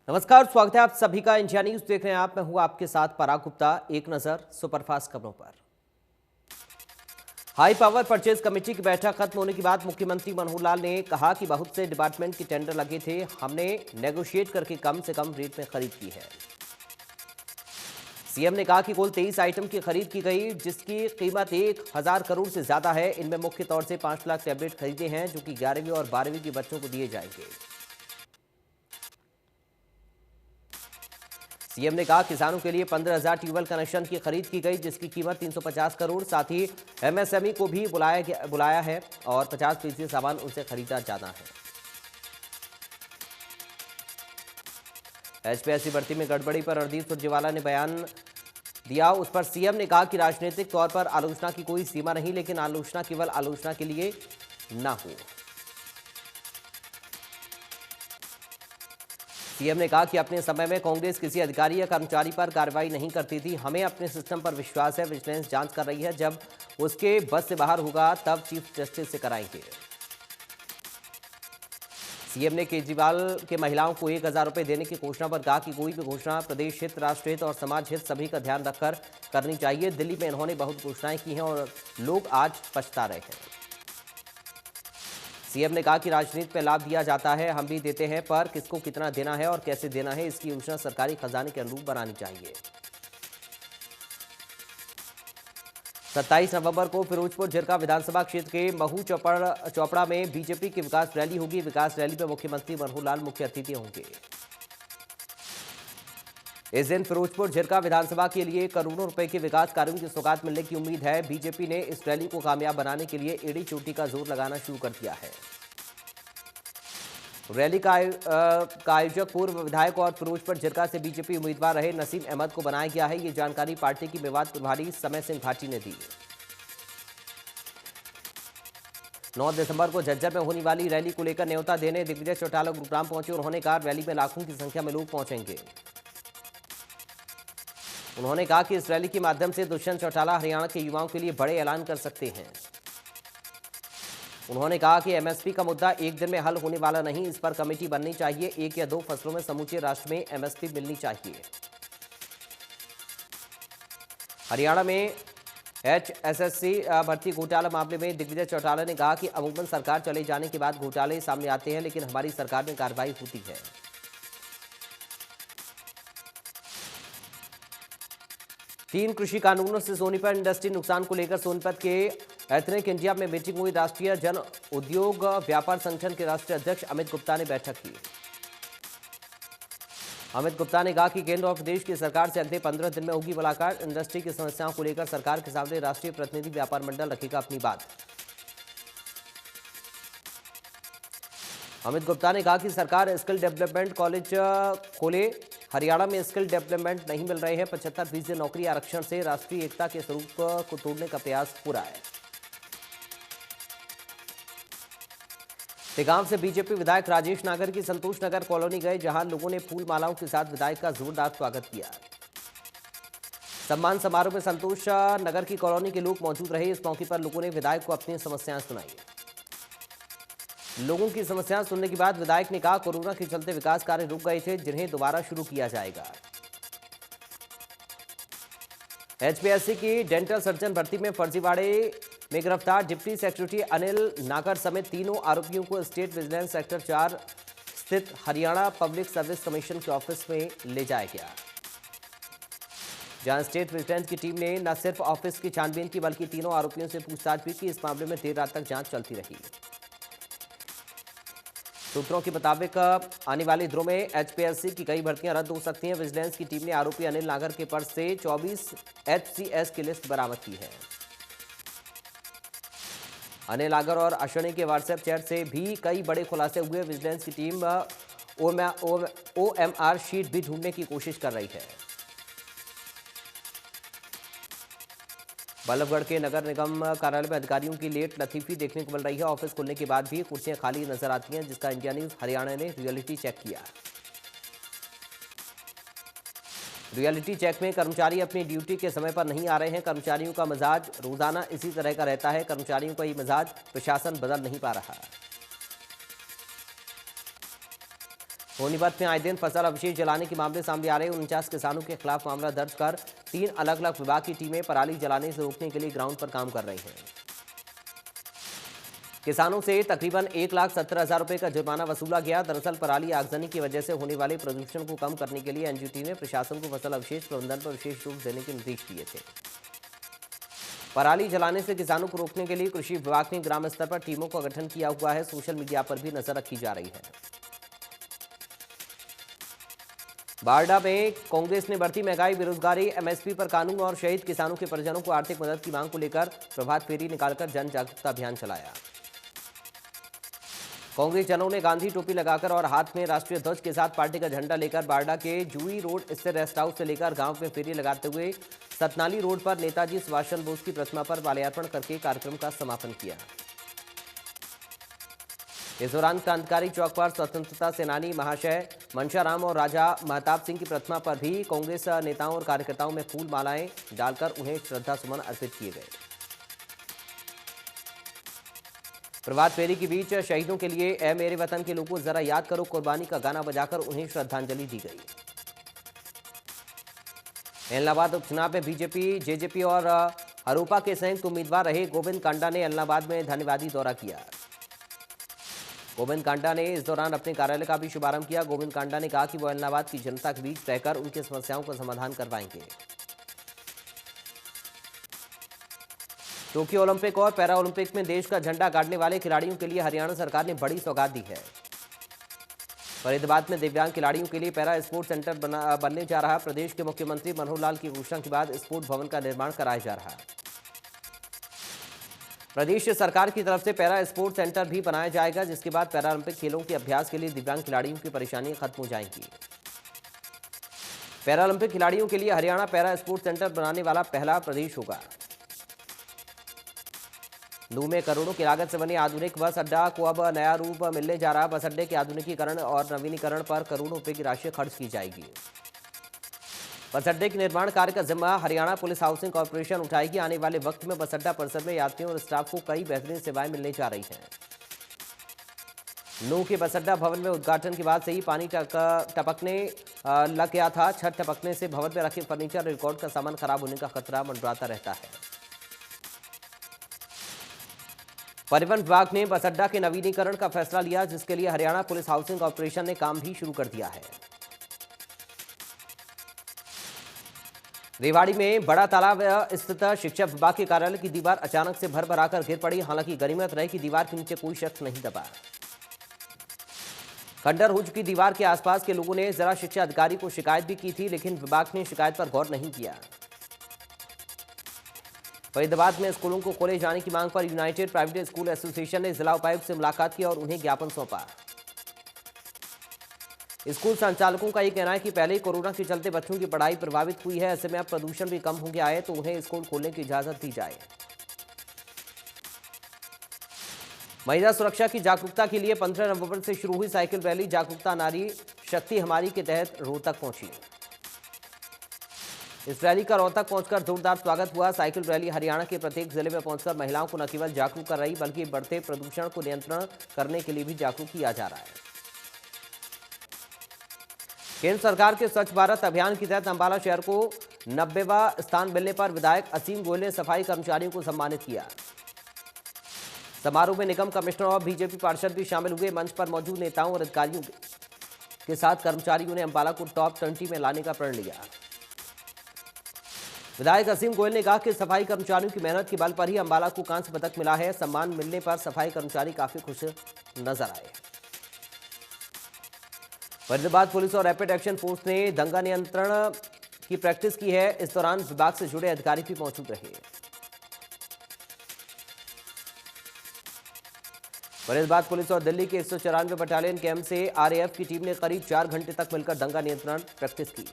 नमस्कार, स्वागत है आप सभी का इंडिया न्यूज देख रहे हैं आप। मैं हूं आपके साथ पराग गुप्ता। एक नजर सुपरफास्ट खबरों पर। हाई पावर परचेज कमेटी की बैठक खत्म होने के बाद मुख्यमंत्री मनोहर लाल ने कहा कि बहुत से डिपार्टमेंट के टेंडर लगे थे, हमने नेगोशिएट करके कम से कम रेट में खरीद की है। सीएम ने कहा कि कुल 23 आइटम की खरीद की गई, जिसकी कीमत 1000 करोड़ से ज्यादा है। इनमें मुख्य तौर से 5 लाख टैबलेट खरीदे हैं, जो कि 11वीं और 12वीं के बच्चों को दिए जाएंगे। सीएम ने कहा किसानों के लिए 15,000 ट्यूबवेल कनेक्शन की खरीद की गई, जिसकी कीमत 350 करोड़। साथ ही एमएसएमई को भी बुलाया है और 50% सामान उनसे खरीदा जाना है। एचपीएससी भर्ती में गड़बड़ी पर रणदीप सुरजेवाला ने बयान दिया। उस पर सीएम ने कहा कि राजनीतिक तौर पर आलोचना की कोई सीमा नहीं, लेकिन आलोचना केवल आलोचना के लिए ना हो। सीएम ने कहा कि अपने समय में कांग्रेस किसी अधिकारी या कर्मचारी पर कार्रवाई नहीं करती थी। हमें अपने सिस्टम पर विश्वास है। विजिलेंस जांच कर रही है, जब उसके बस से बाहर होगा तब चीफ जस्टिस से कराएंगे। सीएम ने केजरीवाल के महिलाओं को 1000 रुपए देने की घोषणा पर कहा कि कोई भी घोषणा प्रदेश हित, राष्ट्र हित और समाज हित सभी का ध्यान रखकर करनी चाहिए। दिल्ली में इन्होंने बहुत घोषणाएं की हैं और लोग आज पछता रहे हैं। सीएम ने कहा कि राजनीति पर लाभ दिया जाता है, हम भी देते हैं, पर किसको कितना देना है और कैसे देना है, इसकी योजना सरकारी खजाने के अनुरूप बनानी चाहिए। 27 नवंबर को फिरोजपुर झिरका विधानसभा क्षेत्र के महू चौपड़ा में बीजेपी की विकास रैली होगी। विकास रैली में मुख्यमंत्री मनोहर लाल मुख्य अतिथि होंगे। इस दिन फिरोजपुर झिरका विधानसभा के लिए करोड़ों रुपए के विकास कार्यों की सौगात मिलने की उम्मीद है। बीजेपी ने इस रैली को कामयाब बनाने के लिए एड़ी चोटी का जोर लगाना शुरू कर दिया है। रैली का आयोजक पूर्व विधायक और फिरोजपुर झिरका से बीजेपी उम्मीदवार रहे नसीम अहमद को बनाया गया है। ये जानकारी पार्टी की मेवात प्रभारी समय सिंह भाटी ने दी। 9 दिसंबर को झज्जर में होने वाली रैली को लेकर न्योता देने दिग्विजय चौटाला गुरुग्राम पहुंचे। उन्होंने कहा रैली में लाखों की संख्या में लोग पहुंचेंगे। उन्होंने कहा कि इस रैली के माध्यम से दुष्यंत चौटाला हरियाणा के युवाओं के लिए बड़े ऐलान कर सकते हैं। उन्होंने कहा कि एमएसपी का मुद्दा एक दिन में हल होने वाला नहीं, इस पर कमेटी बननी चाहिए। 1 या 2 फसलों में समूचे राष्ट्र में एमएसपी मिलनी चाहिए। हरियाणा में एचएसएससी भर्ती घोटाला मामले में दिग्विजय चौटाला ने कहा कि अमूमन सरकार चले जाने के बाद घोटाले सामने आते हैं, लेकिन हमारी सरकार में कार्रवाई होती है। तीन कृषि कानूनों से सोनीपत इंडस्ट्री नुकसान को लेकर सोनीपत के एथनिक इंडिया में मीटिंग हुई। राष्ट्रीय जन उद्योग व्यापार संगठन के राष्ट्रीय अध्यक्ष अमित गुप्ता ने बैठक की। अमित गुप्ता ने कहा कि केंद्र और प्रदेश की सरकार से अगले 15 दिन में होगी मुलाकात। इंडस्ट्री की समस्याओं को लेकर सरकार के सामने राष्ट्रीय प्रतिनिधि व्यापार मंडल रखेगा अपनी बात। अमित गुप्ता ने कहा कि सरकार स्किल डेवलपमेंट कॉलेज खोले। हरियाणा में स्किल डेवलपमेंट नहीं मिल रहे हैं। 75% नौकरी आरक्षण से राष्ट्रीय एकता के स्वरूप को तोड़ने का प्रयास पूरा है। तेगांव से बीजेपी विधायक राजेश नागर की संतोष नगर कॉलोनी गए, जहां लोगों ने फूल मालाओं के साथ विधायक का जोरदार स्वागत किया। सम्मान समारोह में संतोष नगर की कॉलोनी के लोग मौजूद रहे। इस मौके पर लोगों ने विधायक को अपनी समस्याएं सुनाई। लोगों की समस्याएं सुनने के बाद विधायक ने कहा कोरोना के चलते विकास कार्य रुक गए थे, जिन्हें दोबारा शुरू किया जाएगा। एचपीएससी की डेंटल सर्जन भर्ती में फर्जीवाड़े में गिरफ्तार डिप्टी सेक्रेटरी अनिल नागर समेत तीनों आरोपियों को स्टेट विजिलेंस सेक्टर 4 स्थित हरियाणा पब्लिक सर्विस कमीशन के ऑफिस में ले जाया गया, जहां स्टेट विजिलेंस की टीम ने न सिर्फ ऑफिस की छानबीन की, बल्कि तीनों आरोपियों से पूछताछ भी की। इस मामले में देर रात तक जांच चलती रही। सूत्रों के मुताबिक आने वाले दिनों में एचपीएससी की कई भर्तियां रद्द हो सकती हैं। विजिलेंस की टीम ने आरोपी अनिल नागर के पर्स से 24 एचसीएस की लिस्ट बरामद की है। अनिल नागर और अश्विनी के व्हाट्सएप चैट से भी कई बड़े खुलासे हुए। विजिलेंस की टीम ओएमआर शीट भी ढूंढने की कोशिश कर रही है। बल्लभगढ़ के नगर निगम कार्यालय में अधिकारियों की लेट लतीफी देखने को मिल रही है। ऑफिस खुलने के बाद भी कुर्सियां खाली नजर आती हैं, जिसका इंडिया न्यूज हरियाणा ने रियलिटी चेक किया। रियलिटी चेक में कर्मचारी अपनी ड्यूटी के समय पर नहीं आ रहे हैं। कर्मचारियों का मिजाज रोजाना इसी तरह का रहता है। कर्मचारियों का ये मिजाज प्रशासन बदल नहीं पा रहा। सोनीपत में आए दिन फसल अवशेष जलाने के मामले सामने आ रहे 49 किसानों के खिलाफ मामला दर्ज कर 3 अलग अलग विभाग की टीमें पराली जलाने से रोकने के लिए ग्राउंड पर काम कर रही हैं। किसानों से तकरीबन 1,70,000 रुपए का जुर्माना वसूला गया। दरअसल पराली आगजनी की वजह से होने वाले प्रदूषण को कम करने के लिए एनजीटी ने प्रशासन को फसल अवशेष प्रबंधन पर विशेष रूप देने के निर्देश दिए थे। पराली जलाने से किसानों को रोकने के लिए कृषि विभाग ने ग्राम स्तर पर टीमों का गठन किया हुआ है। सोशल मीडिया पर भी नजर रखी जा रही है। बारडा में कांग्रेस ने बढ़ती महंगाई, बेरोजगारी, एमएसपी पर कानून और शहीद किसानों के परिजनों को आर्थिक मदद की मांग को लेकर प्रभात फेरी निकालकर जन जागरूकता अभियान चलाया। कांग्रेस जनों ने गांधी टोपी लगाकर और हाथ में राष्ट्रीय ध्वज के साथ पार्टी का झंडा लेकर बारडा के जूई रोड स्थित रेस्ट हाउस से लेकर गांव में फेरी लगाते हुए सतनाली रोड पर नेताजी सुभाष चंद्र बोस की प्रतिमा पर माल्यार्पण करके कार्यक्रम का समापन किया। इस दौरान क्रांतिकारी चौक पर स्वतंत्रता सेनानी महाशय मनशाराम और राजा महताब सिंह की प्रतिमा पर भी कांग्रेस नेताओं और कार्यकर्ताओं में फूल मालाएं डालकर उन्हें श्रद्धा सुमन अर्पित किए गए। प्रभात फेरी के बीच शहीदों के लिए ऐ मेरे वतन के लोगों जरा याद करो कुर्बानी का गाना बजाकर उन्हें श्रद्धांजलि दी गई। एलनाबाद उपचुनाव में बीजेपी, जेजेपी और हरोपा के संयुक्त उम्मीदवार रहे गोविंद कांडा ने एलनाबाद में धन्यवादी दौरा किया। गोविंद कांडा ने इस दौरान अपने कार्यालय का भी शुभारंभ किया। गोविंद कांडा ने कहा कि वो एलनाबाद की जनता के बीच रहकर उनकी समस्याओं का समाधान करवाएंगे। टोक्यो ओलंपिक और पैरा ओलंपिक में देश का झंडा गाड़ने वाले खिलाड़ियों के लिए हरियाणा सरकार ने बड़ी सौगात दी है। फरीदाबाद में दिव्यांग खिलाड़ियों के लिए पैरा स्पोर्ट्स सेंटर बनने जा रहा है। प्रदेश के मुख्यमंत्री मनोहर लाल की घोषणा के बाद स्पोर्ट्स भवन का निर्माण कराया जा रहा है। प्रदेश सरकार की तरफ से पैरा स्पोर्ट्स सेंटर भी बनाया जाएगा, जिसके बाद पैरा ओलंपिक खेलों के अभ्यास के लिए दिव्यांग खिलाड़ियों की परेशानियां खत्म हो जाएंगी। पैरा ओलंपिक खिलाड़ियों के लिए हरियाणा पैरा स्पोर्ट्स सेंटर बनाने वाला पहला प्रदेश होगा। नूह में करोड़ों की लागत से बने आधुनिक बस अड्डा को अब नया रूप मिलने जा रहा। बस अड्डे के आधुनिकीकरण और नवीनीकरण पर करोड़ों रुपए की राशि खर्च की जाएगी। बस अड्डे के निर्माण कार्य का जिम्मा हरियाणा पुलिस हाउसिंग कॉर्पोरेशन उठाएगी। आने वाले वक्त में बस अड्डा परिसर में यात्रियों और स्टाफ को कई बेहतरीन सेवाएं मिलने जा रही हैं। नूह के बस अड्डा भवन में उद्घाटन के बाद से ही पानी टपकने लग गया था। छत टपकने से भवन में रखे फर्नीचर, रिकॉर्ड का सामान खराब होने का खतरा मंडराता रहता है। परिवहन विभाग ने बस अड्डा के नवीनीकरण का फैसला लिया, जिसके लिए हरियाणा पुलिस हाउसिंग कॉर्पोरेशन ने काम भी शुरू कर दिया है। रेवाड़ी में बड़ा तालाब स्थित शिक्षा विभाग के कार्यालय की दीवार अचानक से भर-भराकर गिर पड़ी। हालांकि गनीमत रहे कि दीवार के नीचे कोई शख्स नहीं दबा। खंडर हो चुकी दीवार के आसपास के लोगों ने जिला शिक्षा अधिकारी को शिकायत भी की थी, लेकिन विभाग ने शिकायत पर गौर नहीं किया। फरीदाबाद में स्कूलों को खोले जाने की मांग पर यूनाइटेड प्राइवेट स्कूल एसोसिएशन ने जिला उपायुक्त से मुलाकात की और उन्हें ज्ञापन सौंपा। स्कूल संचालकों का यह कहना है कि पहले ही कोरोना के चलते बच्चों की पढ़ाई प्रभावित हुई है। ऐसे में अब प्रदूषण भी कम हो गया है, तो उन्हें स्कूल खोलने की इजाजत दी जाए। महिला सुरक्षा की जागरूकता के लिए 15 नवंबर से शुरू हुई साइकिल रैली जागरूकता नारी शक्ति हमारी के तहत रोहतक पहुंची। इस रैली का रोहतक पहुंचकर जोरदार स्वागत हुआ। साइकिल रैली हरियाणा के प्रत्येक जिले में पहुंचकर महिलाओं को न केवल जागरूक कर रही, बल्कि बढ़ते प्रदूषण को नियंत्रण करने के लिए भी जागरूक किया जा रहा है। केंद्र सरकार के स्वच्छ भारत अभियान के तहत अंबाला शहर को 90वां स्थान मिलने पर विधायक असीम गोयल ने सफाई कर्मचारियों को सम्मानित किया। समारोह में निगम कमिश्नर और बीजेपी पार्षद भी शामिल हुए। मंच पर मौजूद नेताओं और अधिकारियों के साथ कर्मचारियों ने अंबाला को टॉप 20 में लाने का प्रण लिया। विधायक असीम गोयल ने कहा कि सफाई कर्मचारियों की मेहनत के बल पर ही अंबाला को कांस्य पदक मिला है। सम्मान मिलने पर सफाई कर्मचारी काफी खुश नजर आए। फरीदाबाद पुलिस और रैपिड एक्शन फोर्स ने दंगा नियंत्रण की प्रैक्टिस की है। इस दौरान विभाग से जुड़े अधिकारी भी मौजूद रहे। फरीदाबाद पुलिस और दिल्ली के 194 बटालियन कैंप से आरएएफ की टीम ने करीब 4 घंटे तक मिलकर दंगा नियंत्रण प्रैक्टिस की।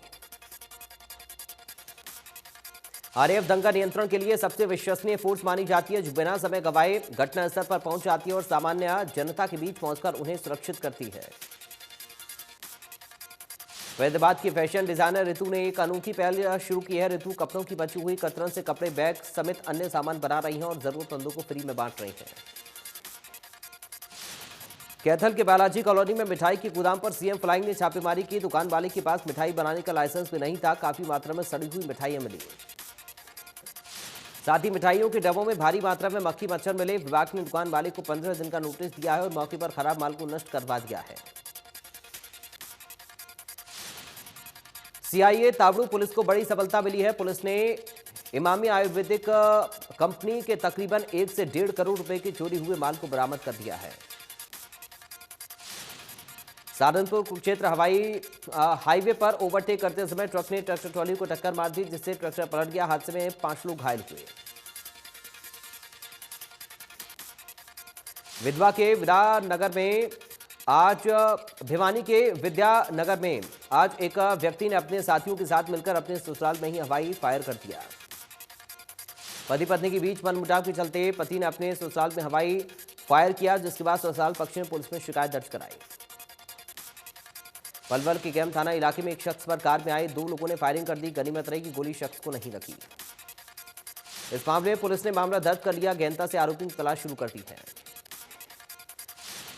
आरएएफ दंगा नियंत्रण के लिए सबसे विश्वसनीय फोर्स मानी जाती है, जो बिना समय गवाए घटनास्थल पर पहुंच जाती है और सामान्य जनता के बीच पहुंचकर उन्हें सुरक्षित करती है। फरीदाबाद की फैशन डिजाइनर ऋतु ने एक अनोखी पहल शुरू की है। ऋतु कपड़ों की बची हुई कतरन से कपड़े, बैग समेत अन्य सामान बना रही हैं और जरूरतमंदों को फ्री में बांट रही हैं। कैथल के बालाजी कॉलोनी में मिठाई के गोदाम पर सीएम फ्लाइंग ने छापेमारी की। दुकान वाले के पास मिठाई बनाने का लाइसेंस भी नहीं था। काफी मात्रा में सड़ी हुई मिठाइयां मिली। साथ ही मिठाइयों के डब्बों में भारी मात्रा में मक्खी मच्छर मिले। विभाग ने दुकान वाले को 15 दिन का नोटिस दिया है और मौके पर खराब माल को नष्ट करवा दिया है। सीआईए तावड़ू पुलिस को बड़ी सफलता मिली है। पुलिस ने इमामी आयुर्वेदिक कंपनी के तकरीबन 1 से 1.5 करोड़ रुपए के चोरी हुए माल को बरामद कर दिया है। सहारनपुर कुरुक्षेत्र हाईवे पर ओवरटेक करते समय ट्रक ने ट्रैक्टर ट्रॉली को टक्कर मार दी, जिससे ट्रैक्टर पलट गया। हादसे में 5 लोग घायल हुए। विधवा के विद्यानगर में आज भिवानी के विद्यानगर में आज एक व्यक्ति ने अपने साथियों के साथ मिलकर अपने ससुराल में ही हवाई फायर कर दिया। पति पत्नी के बीच मनमुटाव के चलते पति ने अपने ससुराल में हवाई फायर किया, जिसके बाद ससुराल पक्ष ने पुलिस में शिकायत दर्ज कराई। पलवल के कैंप थाना इलाके में एक शख्स पर कार में आए 2 लोगों ने फायरिंग कर दी। गनीमत रही कि गोली शख्स को नहीं लगी। इस मामले में पुलिस ने मामला दर्ज कर लिया। गहनता से आरोपी की तलाश शुरू कर दी है।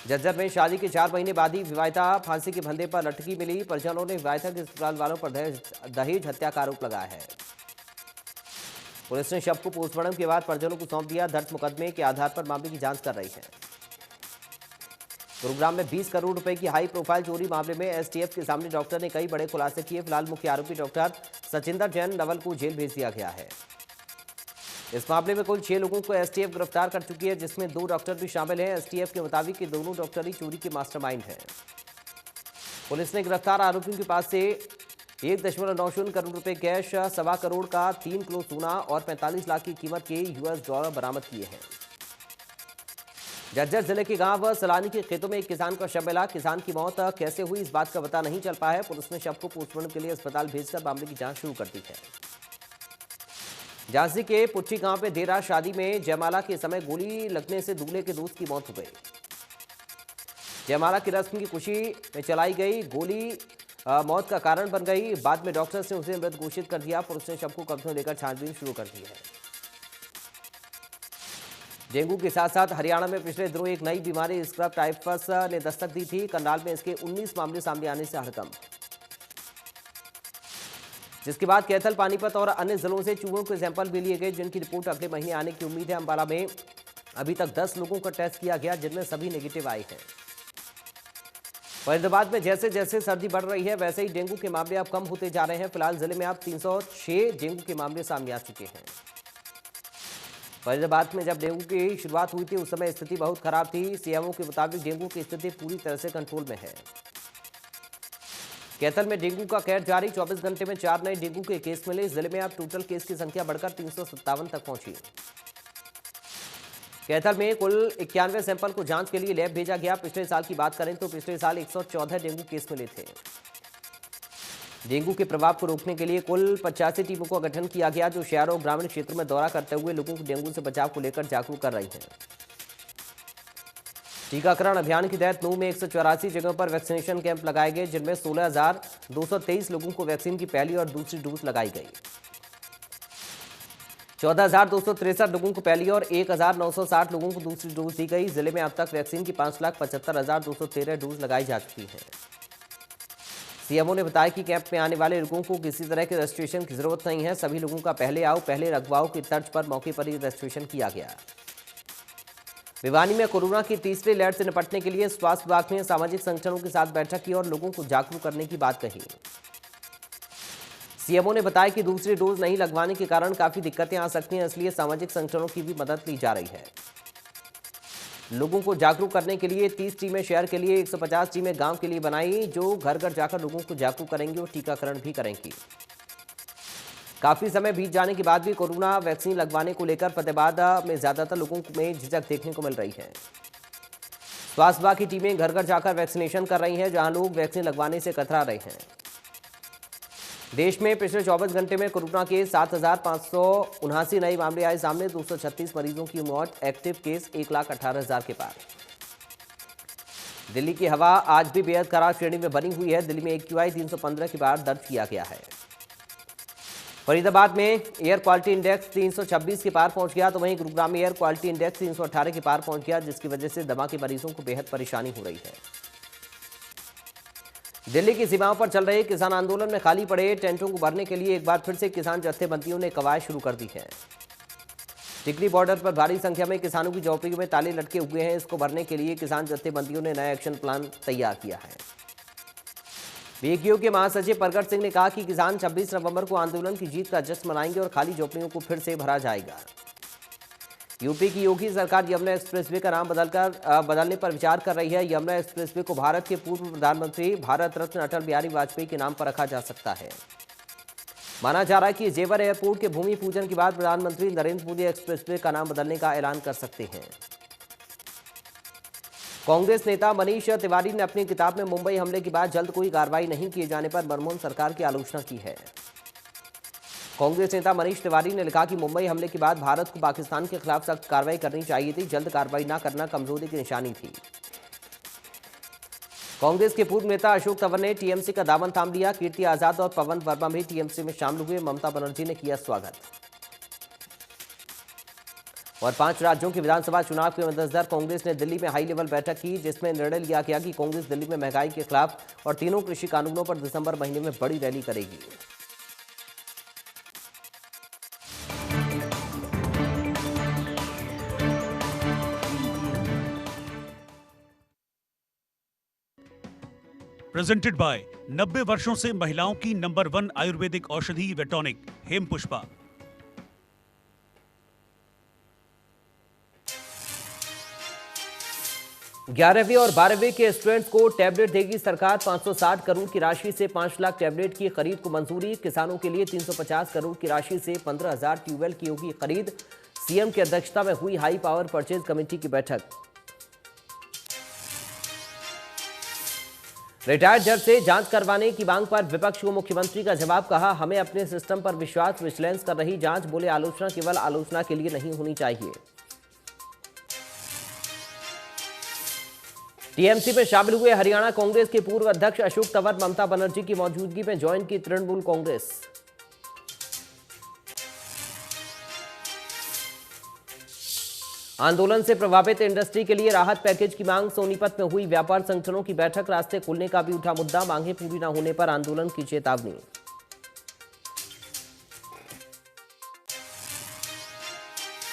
जज्जर में शादी के 4 महीने बाद ही विवाहिता फांसी के फंदे पर लटकी मिली। परिजनों ने विवाहिता के ससुराल वालों पर दहेज हत्या का आरोप लगाया है। पुलिस ने शव को पोस्टमार्टम के बाद परिजनों को सौंप दिया। दर्ज मुकदमे के आधार पर मामले की जांच कर रही है। गुरुग्राम में 20 करोड़ रुपए की हाई प्रोफाइल चोरी मामले में एसटीएफ के सामने डॉक्टर ने कई बड़े खुलासे किए। फिलहाल मुख्य आरोपी डॉक्टर सचिंदर जैन नवल को जेल भेज दिया गया है। इस मामले में कुल 6 लोगों को एसटीएफ गिरफ्तार कर चुकी है, जिसमें 2 डॉक्टर भी शामिल हैं। एसटीएफ के मुताबिक ये दोनों डॉक्टर ही चोरी के मास्टरमाइंड हैं। पुलिस ने गिरफ्तार आरोपियों के पास से 1.90 करोड़ रुपए कैश, 1.25 करोड़ का 3 किलो सोना और 45 लाख की कीमत के यूएस डॉलर बरामद किए हैं। जज्जर जिले के गांव सलानी के खेतों में एक किसान का शव मिला। किसान की मौत कैसे हुई, इस बात का पता नहीं चल पाया है। पुलिस ने शव को पोस्टमार्टम के लिए अस्पताल भेजकर मामले की जांच शुरू कर दी है। झांसी के पुच्छी गांव में देर रात शादी में जयमाला के समय गोली लगने से दूल्हे के दोस्त की मौत हो गई। जयमाला की रस्म की खुशी में चलाई गई गोली मौत का कारण बन गई। बाद में डॉक्टर्स ने उसे मृत घोषित कर दिया। पुलिस ने शव को कब्जे में लेकर छानबीन शुरू कर दी है। डेंगू के साथ साथ हरियाणा में पिछले दिनों एक नई बीमारी स्क्रब टाइफस ने दस्तक दी थी। करनाल में इसके 19 मामले सामने आने से हड़कंप, जिसके बाद कैथल, पानीपत और अन्य जिलों से चूहों के सैंपल भी लिए गए, जिनकी रिपोर्ट अगले महीने आने की उम्मीद है। अंबाला में अभी तक 10 लोगों का टेस्ट किया गया, जिनमें सभी नेगेटिव आए हैं। फरीदाबाद में जैसे जैसे सर्दी बढ़ रही है, वैसे ही डेंगू के मामले अब कम होते जा रहे हैं। फिलहाल जिले में अब 306 डेंगू के मामले सामने आ चुके हैं। फरीदाबाद में जब डेंगू की शुरुआत हुई थी, उस समय स्थिति बहुत खराब थी। सीएमओ के मुताबिक डेंगू की स्थिति पूरी तरह से कंट्रोल में है। कैथल में डेंगू का कहर जारी। 24 घंटे में 4 नए डेंगू के केस मिले। जिले में अब टोटल केस की संख्या बढ़कर 357 तक पहुंची। कैथल में कुल 91 सैंपल को जांच के लिए लैब भेजा गया। पिछले साल की बात करें तो पिछले साल 114 डेंगू केस मिले थे। डेंगू के प्रभाव को रोकने के लिए कुल 85 टीमों का गठन किया गया, जो शहरों और ग्रामीण क्षेत्रों में दौरा करते हुए लोगों को डेंगू से बचाव को लेकर जागरूक कर रही हैं। टीकाकरण अभियान के तहत नूंह में 184 जगहों पर वैक्सीनेशन कैंप लगाए गए, जिनमें 16,223 लोगों को वैक्सीन की पहली और दूसरी डोज लगाई गई। 14,263 लोगों को पहली और 1,960 लोगों को दूसरी डोज दी गई। जिले में अब तक वैक्सीन की 5,75,213 डोज लगाई जा चुकी है। सीएमओ ने बताया कि कैंप में आने वाले लोगों को किसी तरह के रजिस्ट्रेशन की जरूरत नहीं है। सभी लोगों का पहले आओ पहले रखवाओ की तर्ज पर मौके पर ही रजिस्ट्रेशन किया गया। भिवानी में कोरोना की तीसरी लहर से निपटने के लिए स्वास्थ्य विभाग ने सामाजिक संगठनों के साथ बैठक की और लोगों को जागरूक करने की बात कही। सीएमओ ने बताया कि दूसरी डोज नहीं लगवाने के कारण काफी दिक्कतें आ सकती हैं, इसलिए सामाजिक संगठनों की भी मदद ली जा रही है। लोगों को जागरूक करने के लिए 30 टीमें शहर के लिए, 150 टीमें गांव के लिए बनाई, जो घर घर जाकर लोगों को जागरूक करेंगी और टीकाकरण भी करेंगी। काफी समय बीत जाने के बाद भी कोरोना वैक्सीन लगवाने को लेकर फतेहाबाद में ज्यादातर लोगों में झिझक देखने को मिल रही है। स्वास्थ्य विभाग की टीमें घर घर जाकर वैक्सीनेशन कर रही हैं, जहां लोग वैक्सीन लगवाने से कतरा रहे हैं। देश में पिछले 24 घंटे में कोरोना के 7,579 नए मामले आए सामने। 236 मरीजों की मौत। एक्टिव केस 1,18,000 के पार। दिल्ली की हवा आज भी बेहद खराब श्रेणी में बनी हुई है। दिल्ली में AQI 315 के पार दर्ज किया गया है। फरीदाबाद में एयर क्वालिटी इंडेक्स 326 के पार पहुंच गया, तो वहीं गुरुग्राम में एयर क्वालिटी इंडेक्स 318 के पार पहुंच गया, जिसकी वजह से दमा के मरीजों को बेहद परेशानी हो रही है। दिल्ली की सीमाओं पर चल रहे किसान आंदोलन में खाली पड़े टेंटों को भरने के लिए एक बार फिर से किसान जत्थेबंदियों ने कवायद शुरू कर दी है। टिकरी बॉर्डर पर भारी संख्या में किसानों की झोपड़ियों में ताले लटके हुए हैं। इसको भरने के लिए किसान जत्थेबंदियों ने नया एक्शन प्लान तैयार किया है। बीएक्यू के महासचिव प्रगट सिंह ने कहा कि किसान 26 नवंबर को आंदोलन की जीत का जश्न मनाएंगे और खाली झोपड़ियों को फिर से भरा जाएगा। यूपी की योगी सरकार यमुना एक्सप्रेसवे का नाम बदलने पर विचार कर रही है। यमुना एक्सप्रेसवे को भारत के पूर्व प्रधानमंत्री भारत रत्न अटल बिहारी वाजपेयी के नाम पर रखा जा सकता है। माना जा रहा है कि जेवर एयरपोर्ट के भूमि पूजन के बाद प्रधानमंत्री नरेंद्र मोदी एक्सप्रेसवे का नाम बदलने का ऐलान कर सकते हैं। कांग्रेस नेता मनीष तिवारी ने अपनी किताब में मुंबई हमले के बाद जल्द कोई कार्रवाई नहीं किए जाने पर मनमोहन सरकार की आलोचना की है। कांग्रेस नेता मनीष तिवारी ने लिखा कि मुंबई हमले के बाद भारत को पाकिस्तान के खिलाफ सख्त कार्रवाई करनी चाहिए थी। जल्द कार्रवाई न करना कमजोरी की निशानी थी। कांग्रेस के पूर्व नेता अशोक तंवर ने टीएमसी का दामन थाम लिया। कीर्ति आजाद और पवन वर्मा भी टीएमसी में शामिल हुए। ममता बनर्जी ने किया स्वागत। और 5 राज्यों के विधानसभा चुनाव के मद्देनजर कांग्रेस ने दिल्ली में हाई लेवल बैठक की, जिसमें निर्णय लिया गया कि कांग्रेस दिल्ली में महंगाई के खिलाफ और तीनों कृषि कानूनों पर दिसंबर महीने में बड़ी रैली करेगी। प्रेजेंटेड बाय 90 वर्षों से महिलाओं की नंबर 1 आयुर्वेदिक औषधि वेटॉनिक हेमपुष्पा। ग्यारहवीं और 12वीं के स्टूडेंट्स को टैबलेट देगी सरकार। 560 करोड़ की राशि से 5 लाख टैबलेट की खरीद को मंजूरी। किसानों के लिए 350 करोड़ की राशि से 15,000 ट्यूबवेल की होगी खरीद। सीएम की अध्यक्षता में हुई हाई पावर परचेज कमेटी की बैठक। रिटायर्ड जज से जांच करवाने की मांग पर विपक्ष को मुख्यमंत्री का जवाब। कहा, हमें अपने सिस्टम पर विश्वास, विजिलेंस कर रही जांच। बोले, आलोचना केवल आलोचना के लिए नहीं होनी चाहिए। टीएमसी में शामिल हुए हरियाणा कांग्रेस के पूर्व अध्यक्ष अशोक तंवर ममता बनर्जी की मौजूदगी में ज्वाइन की तृणमूल कांग्रेस। आंदोलन से प्रभावित इंडस्ट्री के लिए राहत पैकेज की मांग। सोनीपत में हुई व्यापार संगठनों की बैठक। रास्ते खुलने का भी उठा मुद्दा। मांगे पूरी न होने पर आंदोलन की चेतावनी।